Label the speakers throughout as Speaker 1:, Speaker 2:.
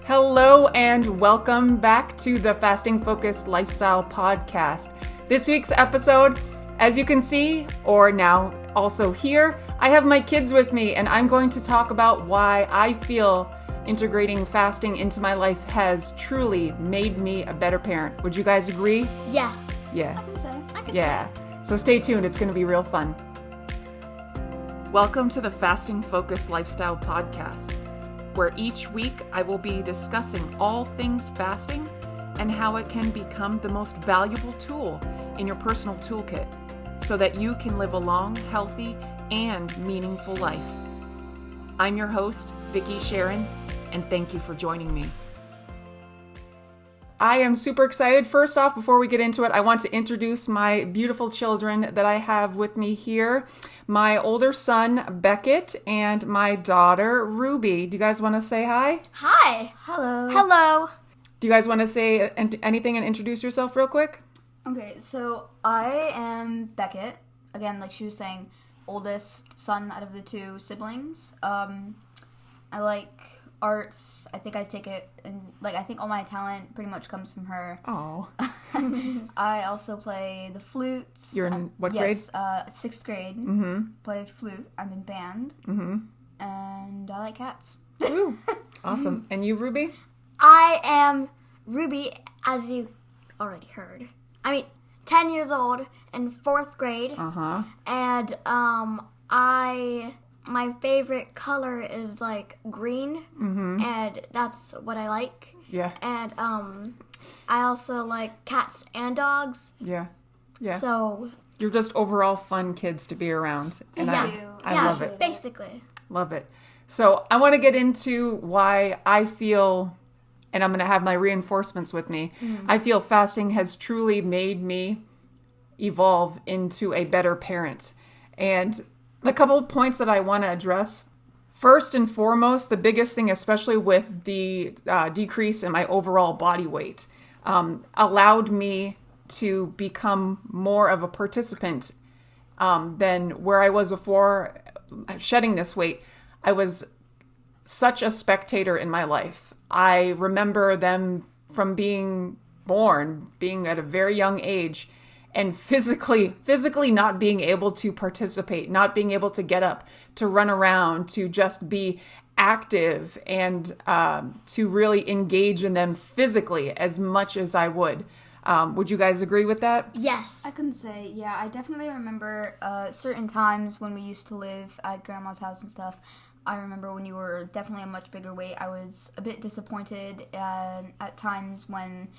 Speaker 1: Hello and welcome back to the Fasting Focused Lifestyle Podcast. This week's episode, as you can see, or now also hear, I have my kids with me and I'm going to talk about why I feel integrating fasting into my life has truly made me a better parent. Would you guys agree?
Speaker 2: Yeah.
Speaker 1: Yeah.
Speaker 2: I can say.
Speaker 1: Yeah. So stay tuned. It's going to be real fun. Welcome to the Fasting Focused Lifestyle Podcast, where each week I will be discussing all things fasting and how it can become the most valuable tool in your personal toolkit so that you can live a long, healthy, and meaningful life. I'm your host, Vicki Sharon, and thank you for joining me. I am super excited. First off, before we get into it, I want to introduce my beautiful children that I have with me here. My older son, Beckett, and my daughter, Ruby. Do you guys want to say hi?
Speaker 2: Hi.
Speaker 3: Hello.
Speaker 2: Hello.
Speaker 1: Do you guys want to say anything and introduce yourself real quick?
Speaker 3: Okay, so I am Beckett. Again, like she was saying, oldest son out of the two siblings. I like arts. I think I take it, and I think all my talent pretty much comes from her.
Speaker 1: Oh.
Speaker 3: I also play the flutes.
Speaker 1: You're in what grade?
Speaker 3: Yes, 6th grade.
Speaker 1: Mm-hmm.
Speaker 3: Play flute. I'm in band.
Speaker 1: Mm-hmm.
Speaker 3: And I like cats.
Speaker 1: Ooh. Awesome. And you, Ruby?
Speaker 2: I am Ruby, as you already heard. 10 years old in 4th grade.
Speaker 1: Uh-huh.
Speaker 2: And my favorite color is green.
Speaker 1: Mm-hmm.
Speaker 2: And that's what I like.
Speaker 1: Yeah.
Speaker 2: And I also like cats and dogs.
Speaker 1: Yeah. Yeah.
Speaker 2: So
Speaker 1: You're just overall fun kids to be around. And I love it.
Speaker 2: Basically.
Speaker 1: Love it. So I want to get into why I feel, and I'm going to have my reinforcements with me, I feel fasting has truly made me evolve into a better parent. And a couple of points that I want to address. First and foremost, the biggest thing, especially with the decrease in my overall body weight, allowed me to become more of a participant than where I was before shedding this weight. I was such a spectator in my life. I remember them from being born, being at a very young age, and physically not being able to participate, not being able to get up, to run around, to just be active, and to really engage in them physically as much as I would. Would you guys agree with that?
Speaker 2: Yes.
Speaker 3: I couldn't say, yeah. I definitely remember certain times when we used to live at Grandma's house and stuff. I remember when you were definitely a much bigger weight, I was a bit disappointed at times when,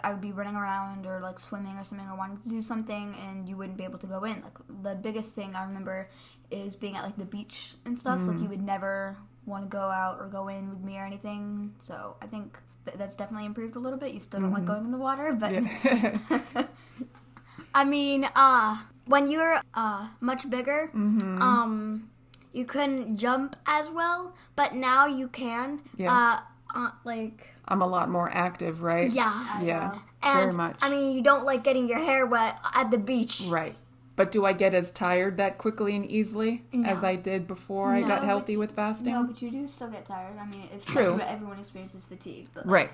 Speaker 3: I would be running around or, swimming or something, or wanted to do something, and you wouldn't be able to go in. The biggest thing I remember is being at, the beach and stuff. You would never want to go out or go in with me or anything. So I think that's definitely improved a little bit. You still don't like going in the water, but...
Speaker 1: Yeah.
Speaker 2: When you're much bigger, you couldn't jump as well, but now you can.
Speaker 1: Yeah. I'm a lot more active, right?
Speaker 2: Yeah.
Speaker 1: Yeah,
Speaker 2: And,
Speaker 1: very much.
Speaker 2: You don't like getting your hair wet at the beach.
Speaker 1: Right. But do I get as tired that quickly and easily as I did before I got healthy with fasting?
Speaker 3: No, but you do still get tired.
Speaker 1: True.
Speaker 3: Everyone experiences fatigue. But
Speaker 1: Right.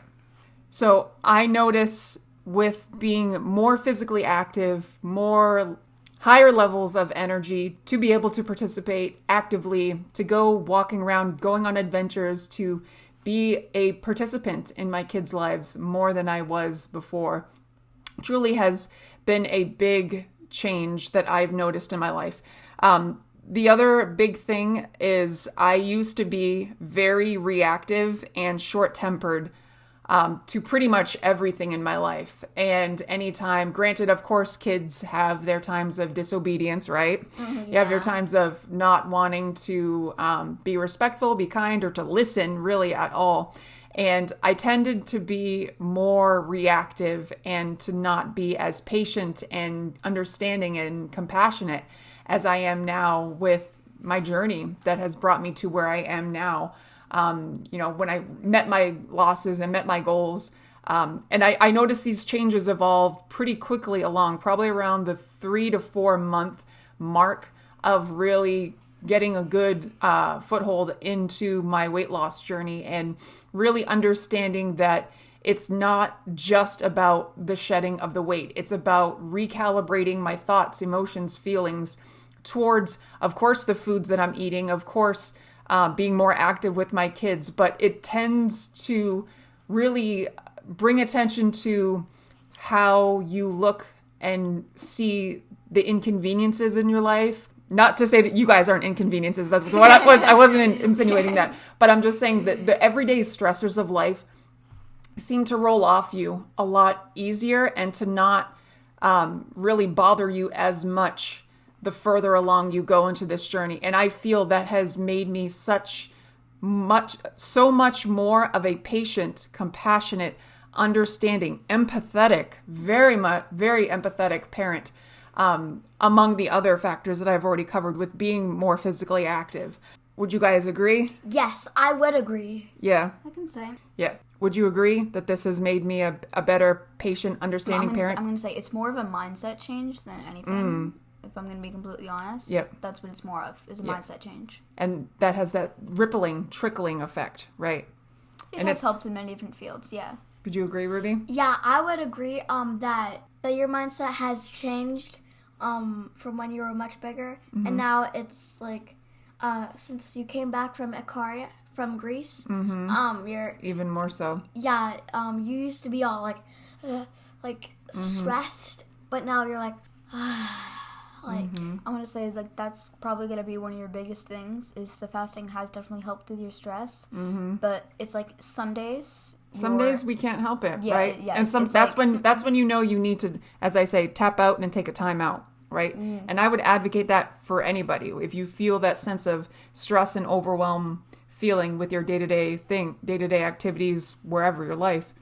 Speaker 1: So I notice with being more physically active, more higher levels of energy, to be able to participate actively, to go walking around, going on adventures, to be a participant in my kids' lives more than I was before, truly has been a big change that I've noticed in my life. The other big thing is I used to be very reactive and short-tempered to pretty much everything in my life. And anytime, granted, of course, kids have their times of disobedience, right? You have your times of not wanting to be respectful, be kind, or to listen really at all. And I tended to be more reactive and to not be as patient and understanding and compassionate as I am now with my journey that has brought me to where I am now. When I met my losses and met my goals, and I noticed these changes evolved pretty quickly along, probably around the 3 to 4 month mark of really getting a good foothold into my weight loss journey and really understanding that it's not just about the shedding of the weight. It's about recalibrating my thoughts, emotions, feelings towards, of course, the foods that I'm eating, of course, being more active with my kids, but it tends to really bring attention to how you look and see the inconveniences in your life. Not to say that you guys aren't inconveniences. That's what I wasn't insinuating that. But I'm just saying that the everyday stressors of life seem to roll off you a lot easier and to not really bother you as much the further along you go into this journey. And I feel that has made me so much more of a patient, compassionate, understanding, empathetic, very empathetic parent, among the other factors that I've already covered with being more physically active. Would you guys agree?
Speaker 2: Yes, I would agree.
Speaker 1: Yeah.
Speaker 3: I can say.
Speaker 1: Yeah. Would you agree that this has made me a better, patient, understanding parent?
Speaker 3: I'm going to say it's more of a mindset change than anything. If I'm going to be completely honest.
Speaker 1: Yep.
Speaker 3: That's what it's more of, is a mindset change.
Speaker 1: And that has that trickling effect, right?
Speaker 3: It has helped in many different fields, yeah.
Speaker 1: Would you agree, Ruby?
Speaker 2: Yeah, I would agree that your mindset has changed from when you were much bigger. And now it's like, since you came back from Ikaria, from Greece, you're...
Speaker 1: Even more so.
Speaker 2: Yeah, you used to be all like stressed, but now you're like...
Speaker 3: I'm going to say, like, that's probably going to be one of your biggest things, is the fasting has definitely helped with your stress. But it's like some days
Speaker 1: we can't help it, right?
Speaker 3: Yeah,
Speaker 1: and that's when you know you need to, as I say, tap out and take a time out, right? And I would advocate that for anybody. If you feel that sense of stress and overwhelm feeling with your day-to-day activities, wherever your life,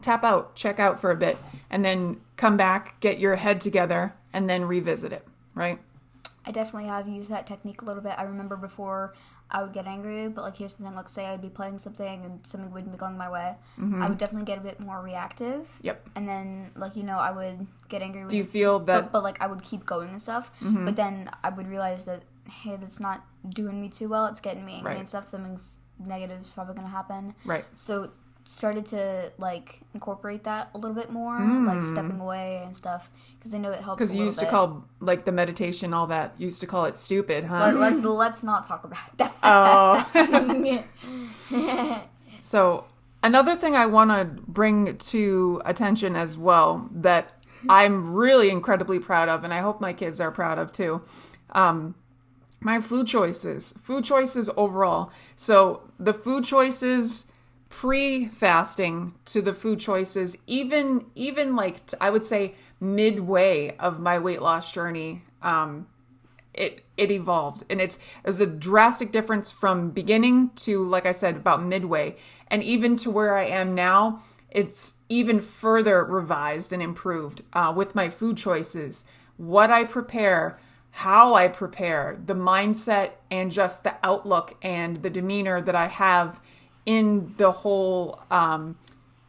Speaker 1: tap out, check out for a bit, and then come back, get your head together, and then revisit it, right?
Speaker 3: I definitely have used that technique a little bit. I remember before I would get angry, but like here's the thing, let's say I'd be playing something and something wouldn't be going my way. I would definitely get a bit more reactive.
Speaker 1: Yep.
Speaker 3: And then, like, I would get angry.
Speaker 1: Do you feel that...
Speaker 3: But like, I would keep going and stuff. But then I would realize that, hey, that's not doing me too well. It's getting me angry and stuff. Something's negative is probably going to happen.
Speaker 1: Right.
Speaker 3: So started to like incorporate that a little bit more, like stepping away and stuff, because I know it helps.
Speaker 1: Because you used to call like the meditation, all that. You used to call it stupid, huh?
Speaker 3: Let's not talk about that.
Speaker 1: Oh. So another thing I want to bring to attention as well that I'm really incredibly proud of, and I hope my kids are proud of too. My food choices overall. So the food choices pre-fasting to the food choices, even like I would say midway of my weight loss journey, it evolved, and it's a drastic difference from beginning to, like I said, about midway, and even to where I am now. It's even further revised and improved with my food choices, what I prepare, how I prepare, the mindset, and just the outlook and the demeanor that I have in the whole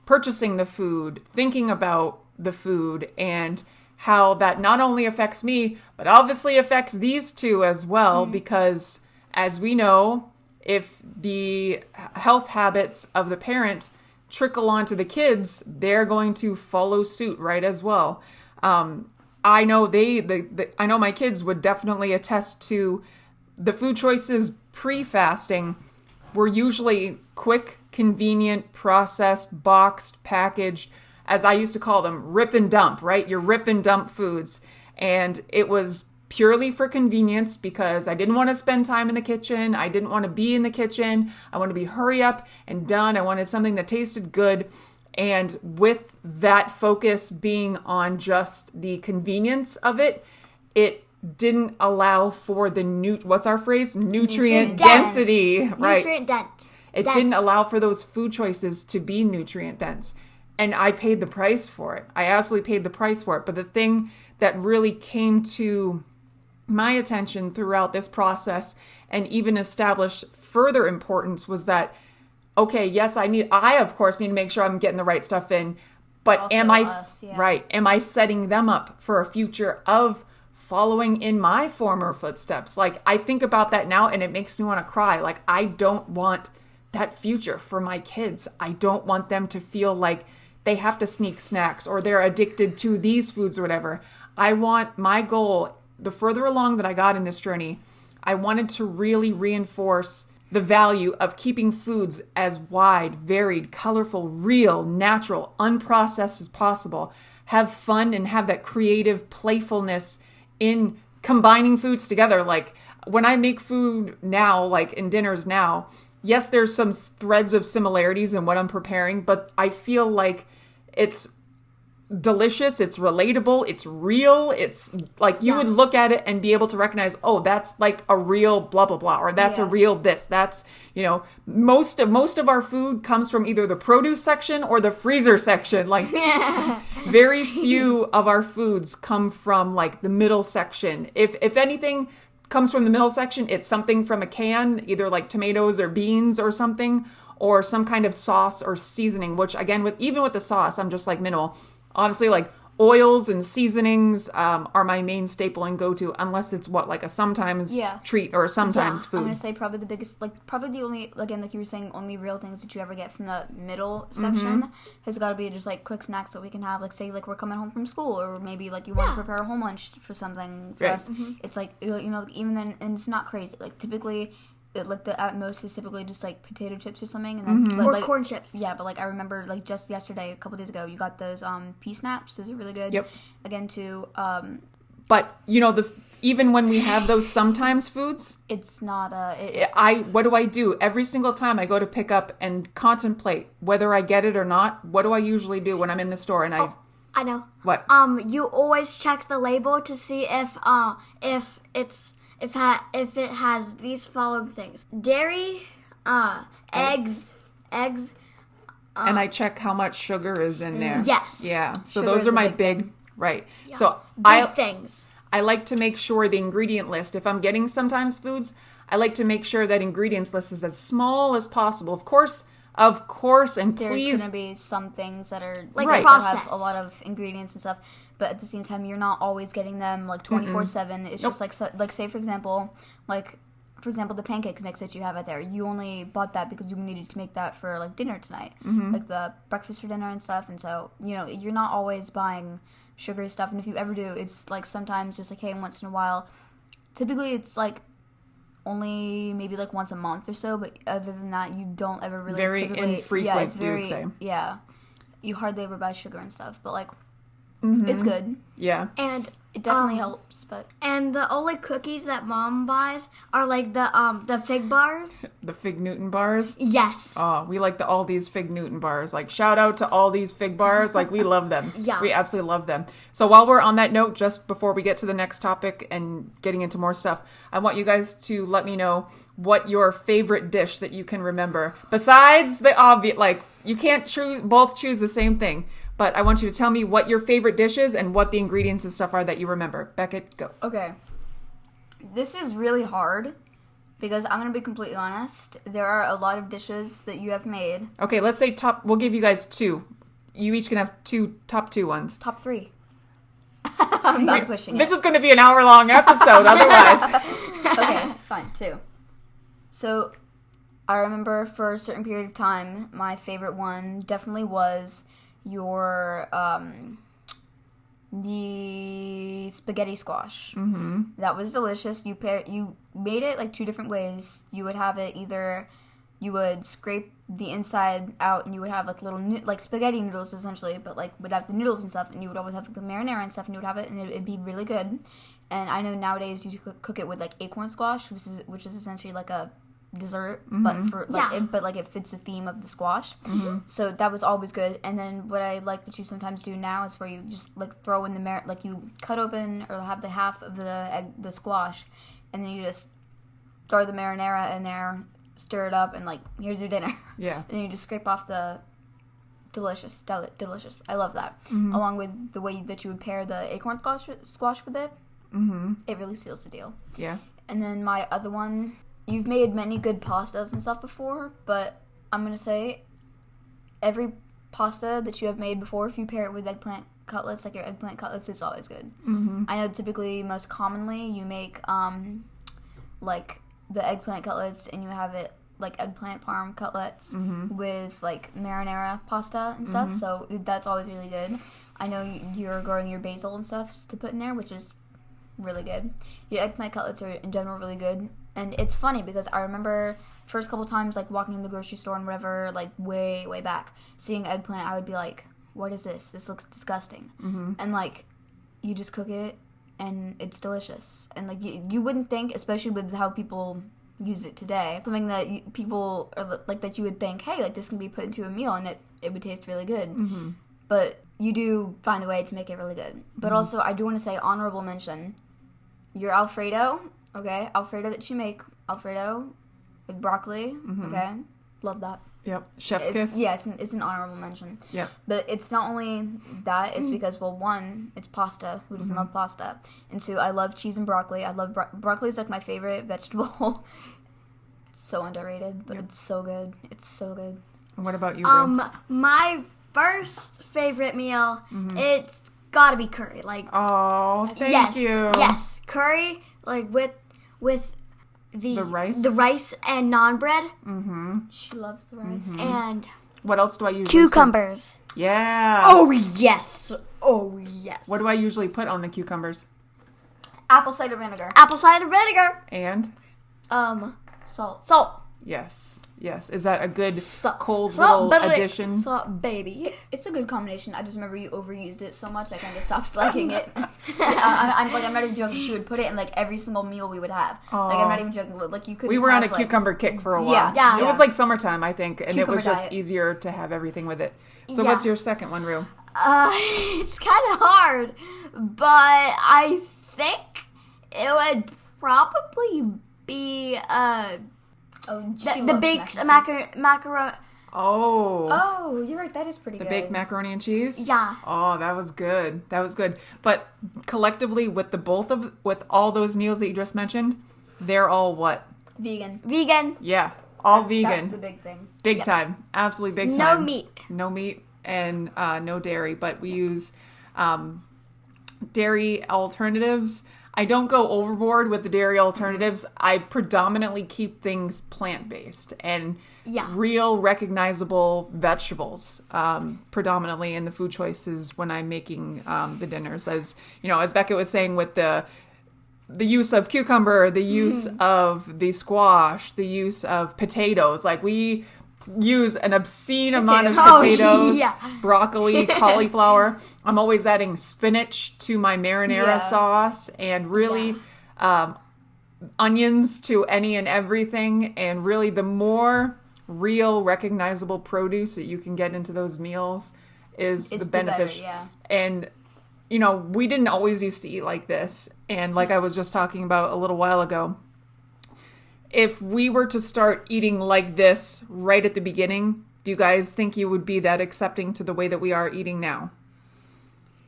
Speaker 1: purchasing the food, thinking about the food, and how that not only affects me, but obviously affects these two as well, because as we know, if the health habits of the parent trickle onto the kids, they're going to follow suit, right, as well. I know I know my kids would definitely attest to the food choices pre-fasting were usually quick, convenient, processed, boxed, packaged, as I used to call them, rip and dump, right? Your rip and dump foods. And it was purely for convenience because I didn't want to spend time in the kitchen. I didn't want to be in the kitchen. I wanted to be hurry up and done. I wanted something that tasted good. And with that focus being on just the convenience of it, it didn't allow for the what's our phrase? Nutrient density, right?
Speaker 2: Nutrient dense.
Speaker 1: It didn't allow for those food choices to be nutrient dense. And I paid the price for it. I absolutely paid the price for it. But the thing that really came to my attention throughout this process and even established further importance was that, okay, yes, I of course need to make sure I'm getting the right stuff in, but
Speaker 3: Also
Speaker 1: am I
Speaker 3: us, yeah.
Speaker 1: right? Am I setting them up for a future of following in my former footsteps. Like, I think about that now and it makes me want to cry. Like, I don't want that future for my kids. I don't want them to feel like they have to sneak snacks or they're addicted to these foods or whatever. I want my goal, the further along that I got in this journey, I wanted to really reinforce the value of keeping foods as wide, varied, colorful, real, natural, unprocessed as possible. Have fun and have that creative playfulness in combining foods together. Like when I make food now, like in dinners now, yes, there's some threads of similarities in what I'm preparing, but I feel like it's delicious, it's relatable, it's real. It's like you would look at it and be able to recognize, oh, that's like a real blah blah blah, or that's a real this. That's, you know, most of our food comes from either the produce section or the freezer section. Like very few of our foods come from like the middle section. If anything comes from the middle section, it's something from a can, either like tomatoes or beans or something, or some kind of sauce or seasoning, which again, even with the sauce, I'm just like minimal. Honestly, like oils and seasonings are my main staple and go-to, unless it's like a sometimes treat or a sometimes food.
Speaker 3: I'm going to say probably the biggest, probably the only, again, like you were saying, only real things that you ever get from the middle section has got to be just like quick snacks that we can have. Like say like we're coming home from school, or maybe like you want to prepare a home lunch for something for us. It's like, you know, like, even then, and it's not crazy. Like typically, like the at most is typically just like potato chips or something, and then
Speaker 2: or corn chips.
Speaker 3: Yeah, but like I remember like just yesterday, a couple days ago, you got those pea snaps. Those are really good.
Speaker 1: Yep.
Speaker 3: Again, too.
Speaker 1: But you know, even when we have those sometimes foods,
Speaker 3: it's not
Speaker 1: what do I do every single time I go to pick up and contemplate whether I get it or not? What do I usually do when I'm in the store and
Speaker 2: I know.
Speaker 1: What?
Speaker 2: You always check the label to see if it has these following things: dairy, eggs,
Speaker 1: and I check how much sugar is in there.
Speaker 2: Yes.
Speaker 1: Yeah. So
Speaker 3: Sugar
Speaker 1: those
Speaker 3: is
Speaker 1: are
Speaker 3: a
Speaker 1: my
Speaker 3: big
Speaker 1: big right.
Speaker 2: Yeah.
Speaker 1: So
Speaker 2: big things.
Speaker 1: I like to make sure the ingredient list, if I'm getting sometimes foods, I like to make sure that ingredients list is as small as possible. Of course, and
Speaker 3: there's
Speaker 1: please.
Speaker 3: There's going to be some things that are
Speaker 2: like
Speaker 3: that
Speaker 2: processed.
Speaker 3: have a lot of ingredients and stuff, but at the same time, you're not always getting them like 24/7. It's just like say for example, the pancake mix that you have out there. You only bought that because you needed to make that for like dinner tonight, like the breakfast for dinner and stuff. And so you're not always buying sugary stuff. And if you ever do, it's like sometimes just like, hey, once in a while. Typically, it's like only maybe like once a month or so, but other than that, you don't ever really
Speaker 1: very infrequent.
Speaker 3: it's very,
Speaker 1: you would say.
Speaker 3: Yeah, you hardly ever buy sugar and stuff, but like it's good.
Speaker 1: Yeah,
Speaker 2: And
Speaker 3: it definitely helps. But
Speaker 2: the only cookies that Mom buys are like the fig bars.
Speaker 1: the Fig Newton bars.
Speaker 2: Yes.
Speaker 1: Oh, we like the Aldi's Fig Newton bars. Like, shout out to Aldi's Fig bars. Like, we love them.
Speaker 2: Yeah.
Speaker 1: We absolutely love them. So while we're on that note, just before we get to the next topic and getting into more stuff, I want you guys to let me know what your favorite dish that you can remember. Besides the obvious, like, you can't both choose the same thing. But I want you to tell me what your favorite dish is and what the ingredients and stuff are that you remember. Beckett, go.
Speaker 3: okay, this is really hard because I'm gonna be completely honest. There are a lot of dishes that you have made.
Speaker 1: Okay, let's say we'll give you guys two. You each can have top two ones.
Speaker 3: Top 3. I'm not pushing
Speaker 1: This
Speaker 3: it.
Speaker 1: is going to be an hour-long episode, otherwise.
Speaker 3: Okay, fine, 2. So, I remember for a certain period of time, my favorite one definitely was your the spaghetti squash. Mm-hmm. That was delicious. You made it like 2 different ways. You would have it either you would scrape the inside out and you would have like little like spaghetti noodles essentially, but like without the noodles and stuff, and you would always have like, the marinara and stuff, and you would have it and it'd be really good. And I know nowadays you cook it with like acorn squash, which is essentially like a dessert, but for like but like it fits the theme of the squash. So that was always good. And then what I like that you sometimes do now is where you just like throw in the like you cut open or have the half of the squash, and then you just throw the marinara in there, stir it up, and like here's your dinner.
Speaker 1: Yeah.
Speaker 3: And you just scrape off the delicious. I love that. Along with the way that you would pair the acorn squash with it. It really seals the deal.
Speaker 1: Yeah.
Speaker 3: And then my other one, you've made many good pastas and stuff before, but I'm going to say every pasta that you have made before, if you pair it with eggplant cutlets, like your eggplant cutlets, it's always good.
Speaker 1: Mm-hmm.
Speaker 3: I know typically, most commonly, you make like the eggplant cutlets, and you have it like eggplant parm cutlets with like marinara pasta and stuff. So that's always really good. I know you're growing your basil and stuff to put in there, which is really good. Your eggplant cutlets are in general really good. And it's funny because I remember first couple times like walking in the grocery store and whatever, like way back, seeing eggplant, I would be like, what is this? This looks disgusting. And like you just cook it and it's delicious. And like you wouldn't think, especially with how people use it today, something that people are like, that you would think, hey, like this can be put into a meal and it would taste really good. But you do find a way to make it really good. But also I do want to say, honorable mention, your Alfredo, okay? Alfredo that you make, Alfredo with broccoli, okay? Love that.
Speaker 1: Yep. Chef's kiss.
Speaker 3: Yeah, it's an honorable mention.
Speaker 1: Yep.
Speaker 3: But it's not only that, it's because, well, one, it's pasta. Who doesn't love pasta? And two, I love cheese and broccoli. I love broccoli is like my favorite vegetable. It's so underrated, but it's so good. It's so good.
Speaker 1: And what about you, Rue?
Speaker 2: My first favorite meal, it's gotta be curry. Like,
Speaker 1: Oh, thank
Speaker 2: yes,
Speaker 1: you.
Speaker 2: Yes, curry, like with
Speaker 1: The rice?
Speaker 2: the rice and naan bread,
Speaker 3: She loves the rice.
Speaker 2: and
Speaker 1: What else do I usually
Speaker 2: cucumbers.
Speaker 1: Yeah.
Speaker 2: Oh yes, oh yes.
Speaker 1: What do I usually put on the cucumbers?
Speaker 3: Apple cider vinegar.
Speaker 2: Apple cider vinegar.
Speaker 1: And?
Speaker 3: Salt.
Speaker 2: Salt.
Speaker 1: Yes. Yes. Is that a good
Speaker 2: Salt.
Speaker 1: cold
Speaker 2: Salt,
Speaker 1: little
Speaker 2: baby.
Speaker 1: addition?
Speaker 2: Salt, baby.
Speaker 3: It's a good combination. I just remember you overused it so much I kind of stopped liking it. I'm not even joking. She would put it in like every single meal we would have. Like I'm not even joking. Like you could.
Speaker 1: We were on a cucumber kick for a while.
Speaker 3: Yeah.
Speaker 1: It was like summertime, I think, and it
Speaker 3: Cucumber
Speaker 1: was just
Speaker 3: diet.
Speaker 1: easier to have everything with it. So
Speaker 2: Yeah.
Speaker 1: what's your second one, Rue?
Speaker 2: It's kind of hard, but I think it would probably be the baked macaroni.
Speaker 1: Oh.
Speaker 3: Oh, you're right. That is pretty
Speaker 1: The
Speaker 3: good.
Speaker 1: baked macaroni and cheese?
Speaker 2: Yeah.
Speaker 1: Oh, that was good. That was good. But collectively, with with all those meals that you just mentioned, they're all what?
Speaker 3: Vegan.
Speaker 2: Vegan.
Speaker 1: Yeah, all
Speaker 3: That's
Speaker 1: vegan.
Speaker 3: the big thing.
Speaker 1: Big time. Absolutely big
Speaker 2: No
Speaker 1: time.
Speaker 2: meat.
Speaker 1: No meat and no dairy, but we use dairy alternatives. I don't go overboard with the dairy alternatives. I predominantly keep things plant-based and real recognizable vegetables, predominantly in the food choices when I'm making the dinners. As you know, as Becca was saying, with the use of cucumber, the use of the squash, the use of potatoes, like we use an obscene amount of potatoes, broccoli, cauliflower. I'm always adding spinach to my marinara sauce and really onions to any and everything. And really the more real recognizable produce that you can get into those meals is the benefit. And you know, we didn't always used to eat like this. And like I was just talking about a little while ago, if we were to start eating like this right at the beginning, do you guys think you would be that accepting to the way that we are eating now?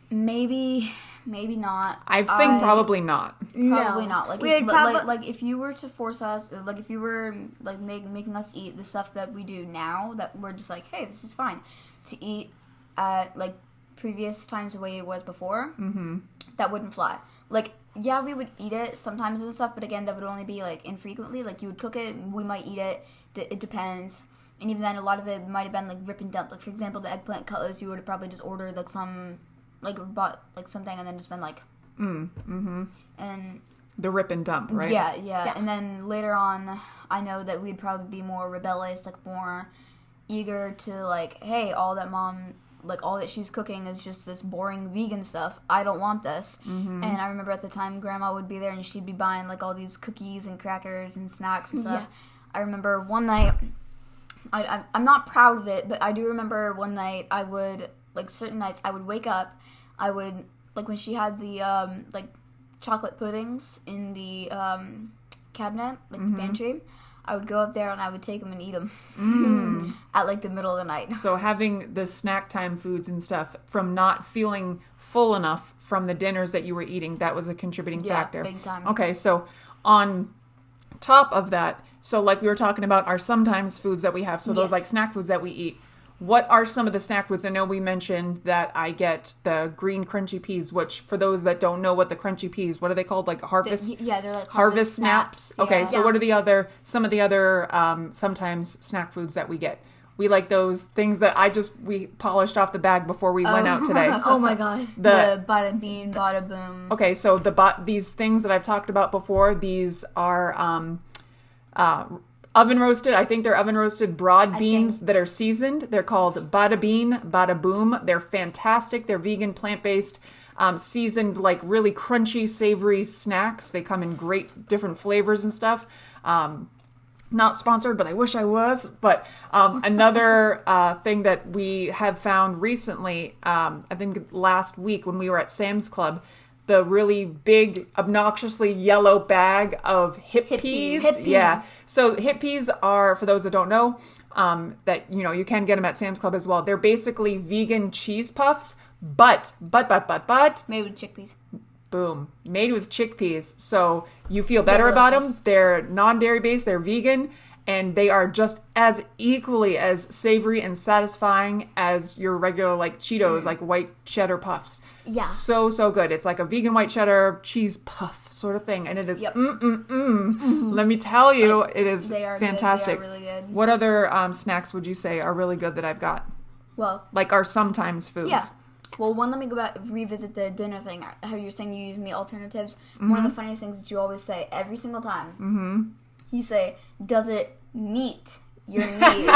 Speaker 3: Maybe not.
Speaker 1: I think probably not.
Speaker 3: Probably not. Like,
Speaker 2: We would probably
Speaker 3: like if you were to force us, like if you were like making us eat the stuff that we do now, that we're just like, hey, this is fine, to eat at like previous times the way it was before, that wouldn't fly. Like, yeah, we would eat it sometimes and stuff, but again, that would only be like infrequently. Like you would cook it, we might eat it. It depends. And even then, a lot of it might have been like rip and dump. Like for example, the eggplant cutlets, you would have probably just ordered like some, like bought like something and then just been like, and
Speaker 1: The rip and dump, right?
Speaker 3: yeah. And then later on, I know that we'd probably be more rebellious, like more eager to like, hey, all that mom, like all that she's cooking is just this boring vegan stuff. I don't want this. And I remember at the time grandma would be there and she'd be buying like all these cookies and crackers and snacks and stuff. I remember one night, I'm not proud of it, but I do remember one night I would, like certain nights I would wake up, I would, like when she had the like chocolate puddings in the cabinet, like the pantry, I would go up there and I would take them and eat them at like the middle of the night.
Speaker 1: So having the snack time foods and stuff from not feeling full enough from the dinners that you were eating, that was a contributing factor.
Speaker 3: Big time.
Speaker 1: Okay, so on top of that, so like we were talking about our sometimes foods that we have, so those like snack foods that we eat, what are some of the snack foods? I know we mentioned that I get the green crunchy peas, which for those that don't know what the crunchy peas, what are they called? Like harvest?
Speaker 3: Yeah, they're like
Speaker 1: Harvest snaps. Okay,
Speaker 3: Yeah.
Speaker 1: so what are some of the other sometimes snack foods that we get? We like those things that we polished off the bag before we went out today.
Speaker 2: Oh my god.
Speaker 3: The bada bean, bada boom.
Speaker 1: Okay, so these things that I've talked about before, these are oven roasted. I think they're oven roasted broad beans that are seasoned. They're called Bada Bean, Bada Boom. They're fantastic. They're vegan, plant-based, seasoned, like really crunchy, savory snacks. They come in great different flavors and stuff. Not sponsored, but I wish I was. But another thing that we have found recently, I think last week when we were at Sam's Club, the really big, obnoxiously yellow bag of hip peas.
Speaker 2: Hip peas.
Speaker 1: Yeah. So hip peas are, for those that don't know, that, you can get them at Sam's Club as well. They're basically vegan cheese puffs, but,
Speaker 3: Made with chickpeas.
Speaker 1: boom, made with chickpeas. So you feel better
Speaker 2: They're
Speaker 1: about them.
Speaker 2: delicious.
Speaker 1: They're non-dairy based, they're vegan, and they are just as equally as savory and satisfying as your regular like Cheetos, like white cheddar puffs.
Speaker 2: Yeah.
Speaker 1: So good. It's like a vegan white cheddar cheese puff sort of thing, and it is
Speaker 3: Yep.
Speaker 1: Let me tell you, it is
Speaker 3: They are
Speaker 1: fantastic.
Speaker 3: Good. They are really good.
Speaker 1: What other snacks would you say are really good that I've got?
Speaker 3: Well,
Speaker 1: Like are sometimes foods.
Speaker 3: yeah. Well, let me go back, revisit the dinner thing. How you're saying you use meat alternatives. One of the funniest things that you always say every single time. You say, "Does it meet your needs?"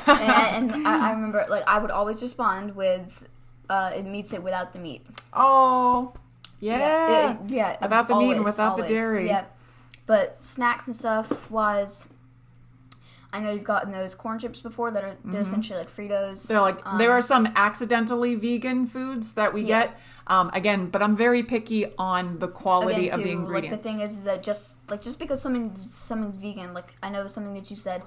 Speaker 3: and I remember, like, I would always respond with, "It meets it without the meat."
Speaker 1: Oh, yeah.
Speaker 3: Yeah.
Speaker 1: Without the meat and
Speaker 3: always,
Speaker 1: without the
Speaker 3: always.
Speaker 1: dairy.
Speaker 3: Yep. But snacks and stuff wise, I know you've gotten those corn chips before that are they're essentially like Fritos.
Speaker 1: They're like there are some accidentally vegan foods that we
Speaker 3: Yeah.
Speaker 1: get. Again, but I'm very picky on the quality
Speaker 3: Again,
Speaker 1: of the
Speaker 3: too,
Speaker 1: ingredients.
Speaker 3: like the thing is that just because something's vegan, like I know something that you've said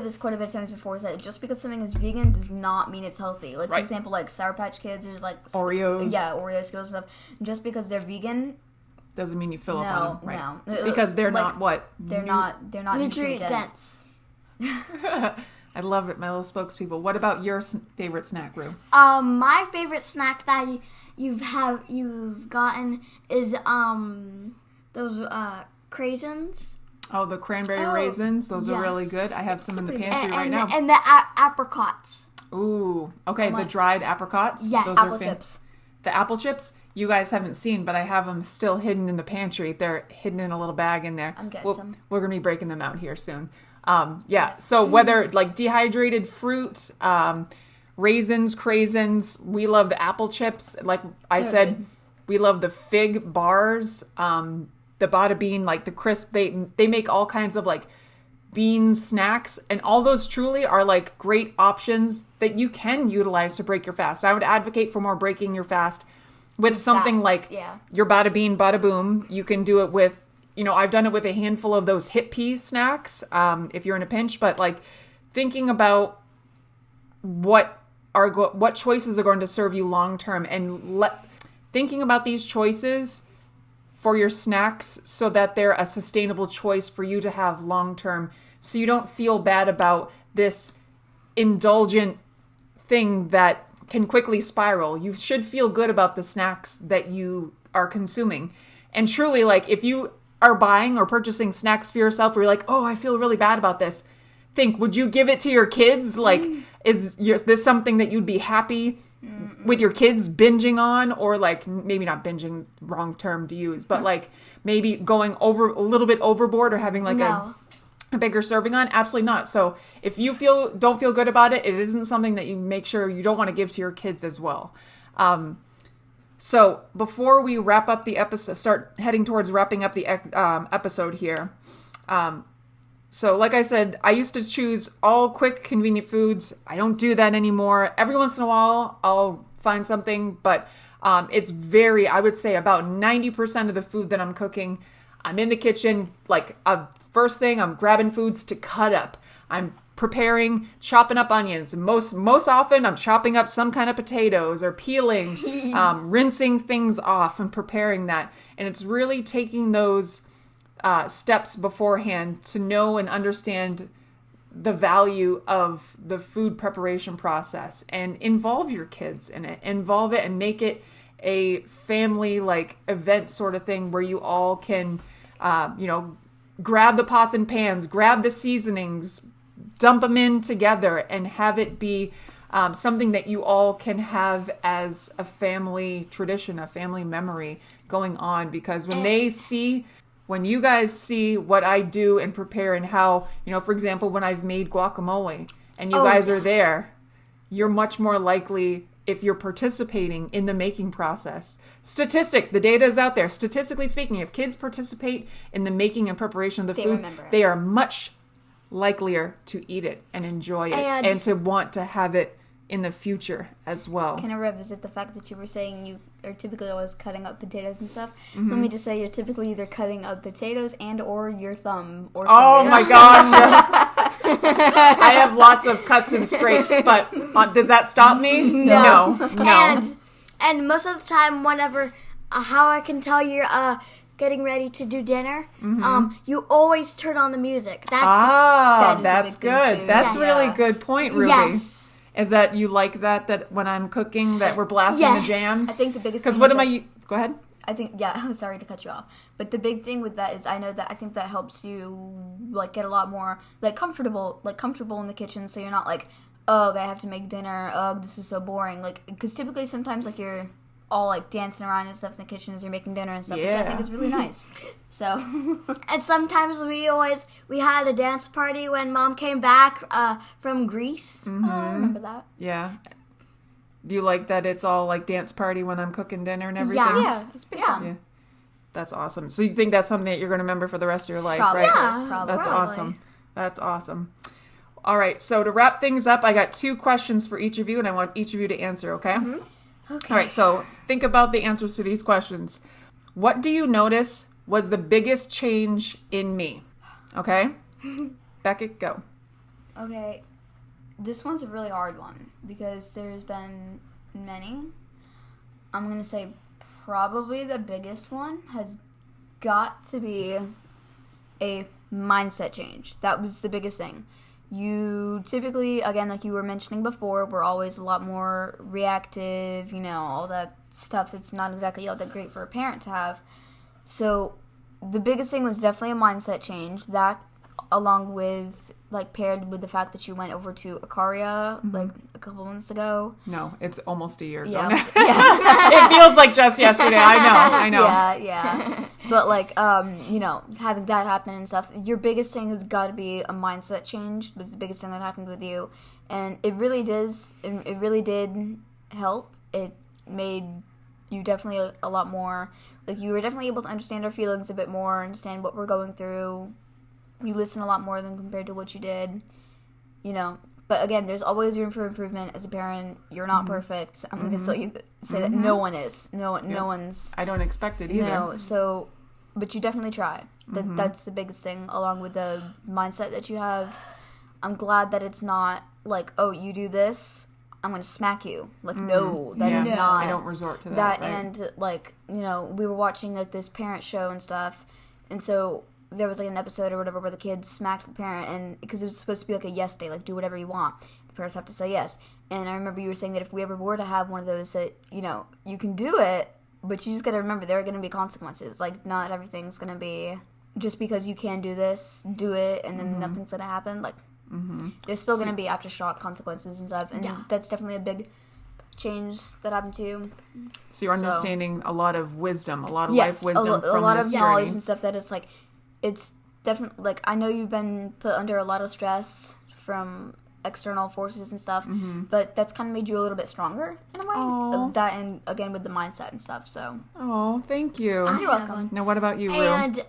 Speaker 3: this quite a bit of times before, is that just because something is vegan does not mean it's healthy. Like for
Speaker 1: Right.
Speaker 3: example, like Sour Patch Kids or like
Speaker 1: Oreos.
Speaker 3: Yeah, Oreos, Skittles stuff. Just because they're vegan,
Speaker 1: Doesn't mean you fill up on them, right?
Speaker 3: no.
Speaker 1: Because they're
Speaker 3: Like,
Speaker 1: not what?
Speaker 3: they're not
Speaker 2: Nutrient
Speaker 3: dense.
Speaker 2: dense.
Speaker 1: I love it, my little spokespeople. What about your favorite snack, Rue?
Speaker 2: My favorite snack that you've gotten is those craisins
Speaker 1: Oh, the cranberry raisins. Those are
Speaker 2: yes.
Speaker 1: really good. I have some in the pantry
Speaker 2: and,
Speaker 1: right now.
Speaker 2: and the apricots.
Speaker 1: Ooh, okay. The dried apricots.
Speaker 2: Yes.
Speaker 1: Those are
Speaker 3: Apple chips.
Speaker 1: The apple chips, you guys haven't seen, but I have them still hidden in the pantry. They're hidden in a little bag in there.
Speaker 3: I'm getting some.
Speaker 1: We're going to be breaking them out here soon. Yeah, so whether like dehydrated fruit, raisins, craisins, we love the apple chips. Like I
Speaker 3: They're
Speaker 1: said,
Speaker 3: good.
Speaker 1: we love the fig bars, the Bada Bean, like the crisp. They make all kinds of like bean snacks, and all those truly are like great options that you can utilize to break your fast. I would advocate for more breaking your fast with something
Speaker 2: Fats,
Speaker 1: like
Speaker 2: yeah.
Speaker 1: your Bada Bean, Bada Boom. You can do it with, I've done it with a handful of those hip pea snacks if you're in a pinch, but like thinking about what choices are going to serve you long term, and thinking about these choices for your snacks so that they're a sustainable choice for you to have long term, so you don't feel bad about this indulgent thing that can quickly spiral. You should feel good about the snacks that you are consuming. And truly, like, if you are buying or purchasing snacks for yourself where you're like, oh, I feel really bad about this, think, would you give it to your kids? Like, is this something that you'd be happy with your kids binging on? Or like, maybe not binging, wrong term to use, but like maybe going over a little bit overboard or having like
Speaker 2: No.
Speaker 1: a bigger serving on? Absolutely not. So if you don't feel good about it, it isn't something that you make sure you don't want to give to your kids as well. So before we wrap up the episode, start heading towards wrapping up the episode here. So like I said, I used to choose all quick, convenient foods. I don't do that anymore. Every once in a while, I'll find something, but it's I would say about 90% of the food that I'm cooking, I'm in the kitchen, like first thing, I'm grabbing foods to cut up. I'm preparing, chopping up onions. Most often, I'm chopping up some kind of potatoes or peeling, rinsing things off and preparing that. And it's really taking those steps beforehand to know and understand the value of the food preparation process and involve your kids in it. Involve it and make it a family like event sort of thing where you all can, grab the pots and pans, grab the seasonings, dump them in together and have it be something that you all can have as a family tradition, a family memory going on. Because when you guys see what I do and prepare and how, for example, when I've made guacamole and you guys are there, you're much more likely, if you're participating in the making process. The data is out there. Statistically speaking, if kids participate in the making and preparation of the food, they are much likelier to eat it and enjoy it and to want to have it in the future as well.
Speaker 3: Can I revisit the fact that you were saying you are typically always cutting up potatoes and stuff? Let me just say you're typically either cutting up potatoes and or your thumb or
Speaker 1: Oh my gosh. I have lots of cuts and scrapes, but does that stop me? No.
Speaker 2: And most of the time, whenever how I can tell you're getting ready to do dinner, you always turn on the music.
Speaker 1: That's good. That's really good point, Ruby.
Speaker 2: Yes.
Speaker 1: Is that you like that when I'm cooking that we're blasting the jams?
Speaker 3: I think the biggest thing
Speaker 1: Go ahead.
Speaker 3: I think, I'm sorry to cut you off, but the big thing with that is I think that helps you like get a lot more like comfortable in the kitchen, so you're not like, oh, I have to make dinner, oh, this is so boring, like, because typically sometimes like you're all like dancing around and stuff in the kitchen as you're making dinner and stuff, which I think is really nice. So
Speaker 2: and sometimes we had a dance party when Mom came back from Greece.
Speaker 3: Oh, I remember that.
Speaker 1: Yeah. Do you like that it's all like dance party when I'm cooking dinner and everything?
Speaker 3: Yeah, it's pretty fun.
Speaker 1: Yeah. That's awesome. So you think that's something that you're going to remember for the rest of your life,
Speaker 3: Probably.
Speaker 1: right?
Speaker 2: Yeah,
Speaker 3: Probably.
Speaker 1: That's awesome. All right, so to wrap things up, I got 2 questions for each of you, and I want each of you to answer, okay?
Speaker 2: Okay.
Speaker 1: All right, so think about the answers to these questions. What do you notice was the biggest change in me? Okay? Beckett, go.
Speaker 3: Okay, this one's a really hard one because there's been many. I'm going to say probably the biggest one has got to be a mindset change. That was the biggest thing. You typically, again, like you were mentioning before, we're always a lot more reactive, all that stuff that's not exactly all that great for a parent to have. So the biggest thing was definitely a mindset change. That, along with, like, paired with the fact that you went over to Ikaria, like, a couple months ago.
Speaker 1: No, it's almost a year ago.
Speaker 3: Yeah.
Speaker 1: It feels like just yesterday. I know.
Speaker 3: Yeah. But, like, having that happen and stuff, your biggest thing has got to be a mindset change was the biggest thing that happened with you. And it really did help. It made you definitely a lot more, like, you were definitely able to understand our feelings a bit more, understand what we're going through. You listen a lot more than compared to what you did, But again, there's always room for improvement. As a parent, you're not perfect. I'm going to say that no one is. No one's.
Speaker 1: I don't expect it either.
Speaker 3: No, so, but you definitely try. That's the biggest thing, along with the mindset that you have. I'm glad that it's not like, oh, you do this, I'm going to smack you. Like, no, that is not.
Speaker 1: I don't resort to that. Right?
Speaker 3: And, like, we were watching, like, this parent show and stuff, and so there was, like, an episode or whatever where the kids smacked the parent, and because it was supposed to be, like, a yes day, like, do whatever you want. The parents have to say yes. And I remember you were saying that if we ever were to have one of those that, you can do it, but you just got to remember there are going to be consequences. Like, not everything's going to be just because you can do this, do it, and then nothing's going to happen. Like, there's still going to be aftershock consequences and stuff, and that's definitely a big change that happened to you.
Speaker 1: So you're understanding a lot of wisdom, a lot of life wisdom from this journey.
Speaker 3: A lot of knowledge and stuff that it's like, it's definitely, like, I know you've been put under a lot of stress from external forces and stuff, but that's kind of made you a little bit stronger in a way.
Speaker 1: Aww.
Speaker 3: That, and again with the mindset and stuff. So.
Speaker 1: Oh, thank you.
Speaker 3: You're welcome.
Speaker 1: Now, what about you, Rue?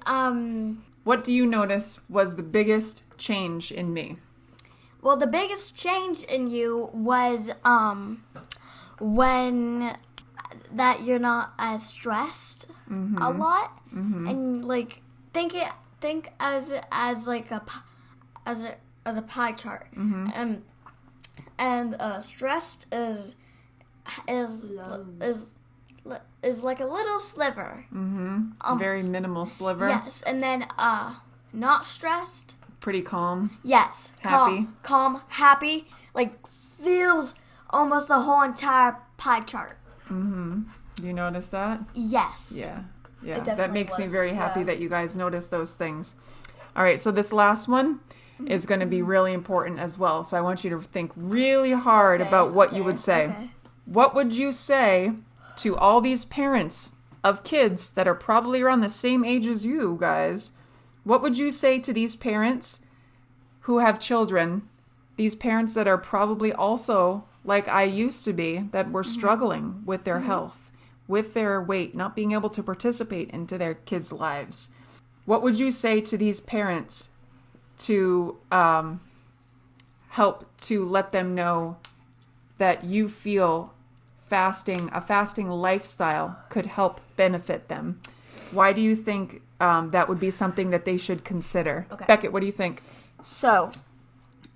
Speaker 2: And
Speaker 1: what do you notice was the biggest change in me?
Speaker 2: well, the biggest change in you was when that you're not as stressed a lot, and like think as like a pie chart, and stressed is like a little sliver,
Speaker 1: Very minimal sliver.
Speaker 2: yes, and then not stressed
Speaker 1: pretty calm.
Speaker 2: Yes.
Speaker 1: Happy?
Speaker 2: Calm, happy, like feels almost the whole entire pie chart.
Speaker 1: You notice that?
Speaker 2: Yes.
Speaker 1: Yeah.
Speaker 3: It
Speaker 1: Yeah. That
Speaker 3: definitely
Speaker 1: makes me
Speaker 3: was,
Speaker 1: very happy
Speaker 3: yeah.
Speaker 1: that you guys notice those things. All right, so this last one is going to be really important as well. So I want you to think really hard
Speaker 3: Okay,
Speaker 1: about what you
Speaker 3: okay,
Speaker 1: would say.
Speaker 2: Okay.
Speaker 1: What would you say to all these parents of kids that are probably around the same age as you guys? What would you say to these parents who have children, these parents that are probably also like I used to be, that were struggling with their health, with their weight, not being able to participate into their kids' lives? What would you say to these parents to help to let them know that you feel a fasting lifestyle could help benefit them? Why do you think that would be something that they should consider?
Speaker 3: Okay.
Speaker 1: Beckett, what do you think?
Speaker 3: So,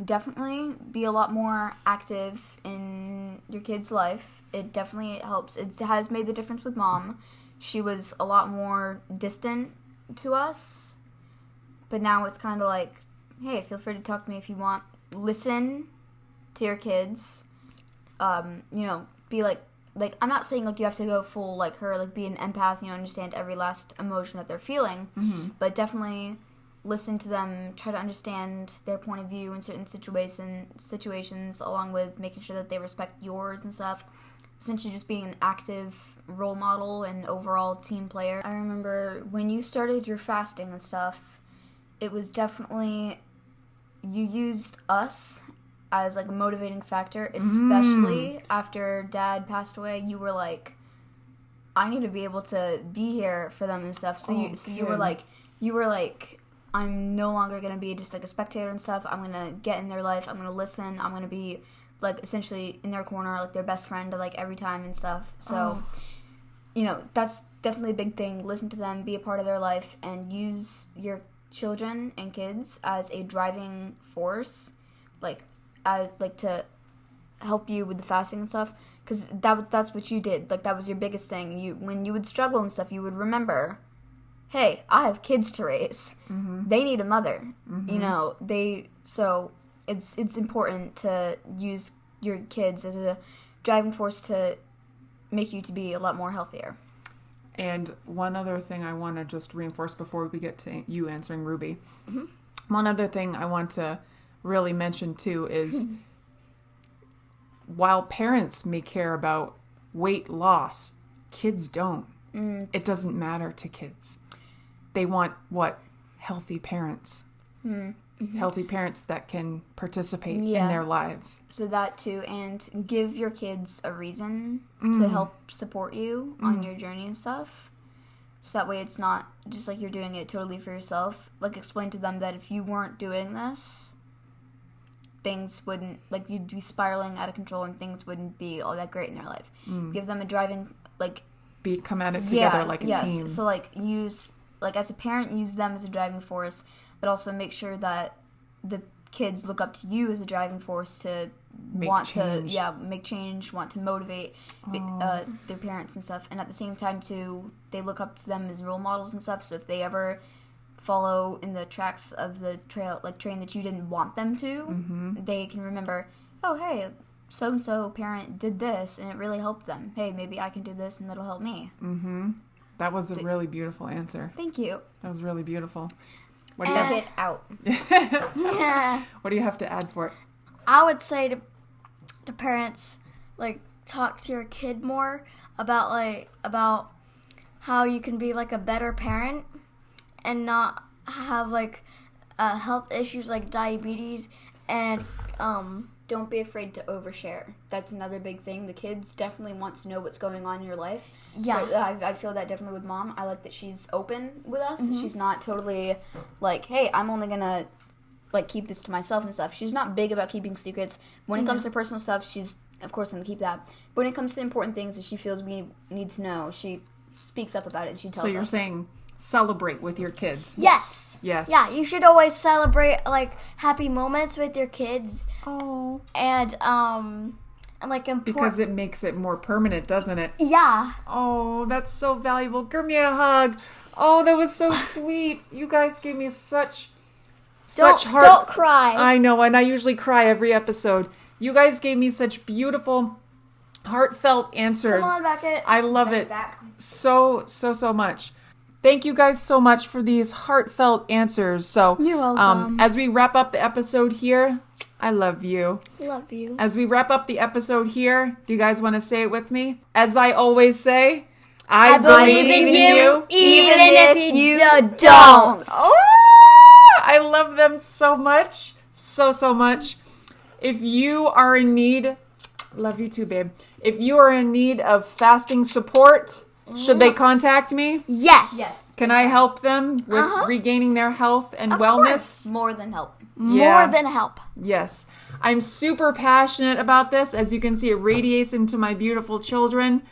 Speaker 3: definitely be a lot more active in your kid's life. It definitely helps. It has made the difference with Mom. She was a lot more distant to us, but now it's kind of like, hey, feel free to talk to me if you want. Listen to your kids. Be like I'm not saying like you have to go full like her, like be an empath, understand every last emotion that they're feeling, but definitely listen to them, try to understand their point of view in certain situations, along with making sure that they respect yours and stuff. Essentially just being an active role model and overall team player. I remember when you started your fasting and stuff, it was definitely, you used us as like a motivating factor, especially after Dad passed away. You were like, I need to be able to be here for them and stuff. So you were like, I'm no longer gonna be just like a spectator and stuff. I'm gonna get in their life. I'm gonna listen. I'm gonna be like essentially in their corner, like their best friend, like every time and stuff. So, that's definitely a big thing. Listen to them, be a part of their life, and use your children and kids as a driving force, to help you with the fasting and stuff, because that's what you did. Like that was your biggest thing. When you would struggle and stuff, you would remember, hey, I have kids to raise. They need a mother. So it's important to use your kids as a driving force to make you to be a lot more healthier.
Speaker 1: And one other thing I want to just reinforce before we get to you answering Ruby. One other thing I want to really mention too is while parents may care about weight loss, kids don't. It doesn't matter to kids. They want what? Healthy parents. Healthy parents that can participate in their lives.
Speaker 3: So that too, and give your kids a reason to help support you on your journey and stuff. So that way it's not just like you're doing it totally for yourself. Like explain to them that if you weren't doing this, things wouldn't, like you'd be spiraling out of control and things wouldn't be all that great in their life. Give them a driving,
Speaker 1: come at it together like a team.
Speaker 3: So as a parent, use them as a driving force, but also make sure that the kids look up to you as a driving force to make change, want to motivate their parents and stuff. And at the same time too, they look up to them as role models and stuff. So if they ever follow in the tracks of the train that you didn't want them to, they can remember, oh hey, so-and-so parent did this and it really helped them. Hey, maybe I can do this and that'll help me.
Speaker 1: That was a really beautiful answer.
Speaker 3: Thank you.
Speaker 1: That was really beautiful. What do
Speaker 3: Get out.
Speaker 1: What do you have to add for it?
Speaker 2: I would say to parents, talk to your kid more about how you can be a better parent and not have health issues like diabetes and
Speaker 3: don't be afraid to overshare. That's another big thing. The kids definitely want to know what's going on in your life.
Speaker 2: Yeah.
Speaker 3: So I feel that definitely with Mom. I like that she's open with us. She's not totally hey, I'm only gonna keep this to myself and stuff. She's not big about keeping secrets. When it comes to personal stuff, she's of course gonna keep that. But when it comes to important things that she feels we need to know, she speaks up about it and she tells us.
Speaker 1: So you're saying celebrate with your kids.
Speaker 2: Yes.
Speaker 1: Yes.
Speaker 2: Yeah, you should always celebrate happy moments with your kids.
Speaker 1: Oh.
Speaker 2: And important.
Speaker 1: Because it makes it more permanent, doesn't it?
Speaker 2: Yeah.
Speaker 1: Oh, that's so valuable. Give me a hug. Oh, that was so sweet. You guys gave me such
Speaker 2: Don't cry.
Speaker 1: I know, and I usually cry every episode. You guys gave me such beautiful, heartfelt answers.
Speaker 2: Come on, Beckett.
Speaker 1: I love it so much. Thank you guys so much for these heartfelt answers. So,
Speaker 2: You're welcome.
Speaker 1: as we wrap up the episode here, I love you.
Speaker 2: Love you.
Speaker 1: As we wrap up the episode here, do you guys want to say it with me? As I always say, I believe in you,
Speaker 2: even if you don't.
Speaker 1: Oh, I love them so much. So much. If you are in need, love you too, babe. If you are in need of fasting support, should they contact me?
Speaker 2: Yes.
Speaker 1: Can I help them with regaining their health and wellness?
Speaker 3: More than help.
Speaker 2: More than help.
Speaker 1: Yes. I'm super passionate about this. As you can see, it radiates into my beautiful children.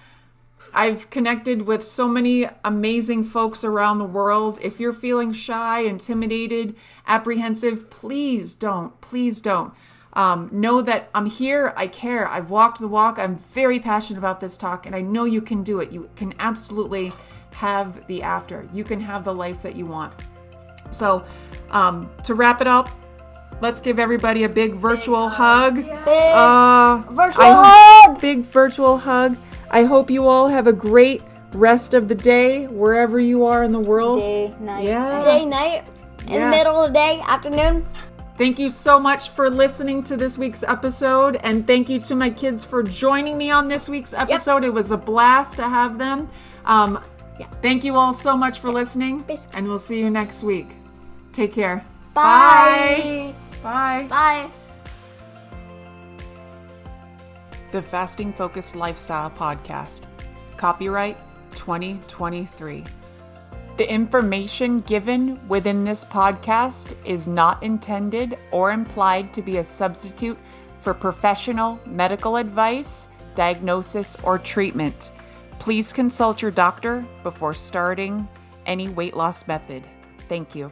Speaker 1: I've connected with so many amazing folks around the world. If you're feeling shy, intimidated, apprehensive, please don't. Please don't. Know that I'm here. I care. I've walked the walk. I'm very passionate about this talk, and I know you can do it. You can absolutely have the after. You can have the life that you want. So, to wrap it up, let's give everybody a big virtual hug. Big virtual hug. I hope you all have a great rest of the day, wherever you are in the world.
Speaker 3: Day, night.
Speaker 1: Yeah.
Speaker 2: Day, night, in the middle of the day, afternoon.
Speaker 1: Thank you so much for listening to this week's episode, and thank you to my kids for joining me on this week's episode. It was a blast to have them. Thank you all so much for listening, and we'll see you next week. Take care.
Speaker 2: Bye.
Speaker 1: Bye.
Speaker 2: Bye.
Speaker 1: The Fasting Focused Lifestyle Podcast. Copyright 2023. The information given within this podcast is not intended or implied to be a substitute for professional medical advice, diagnosis, or treatment. Please consult your doctor before starting any weight loss method. Thank you.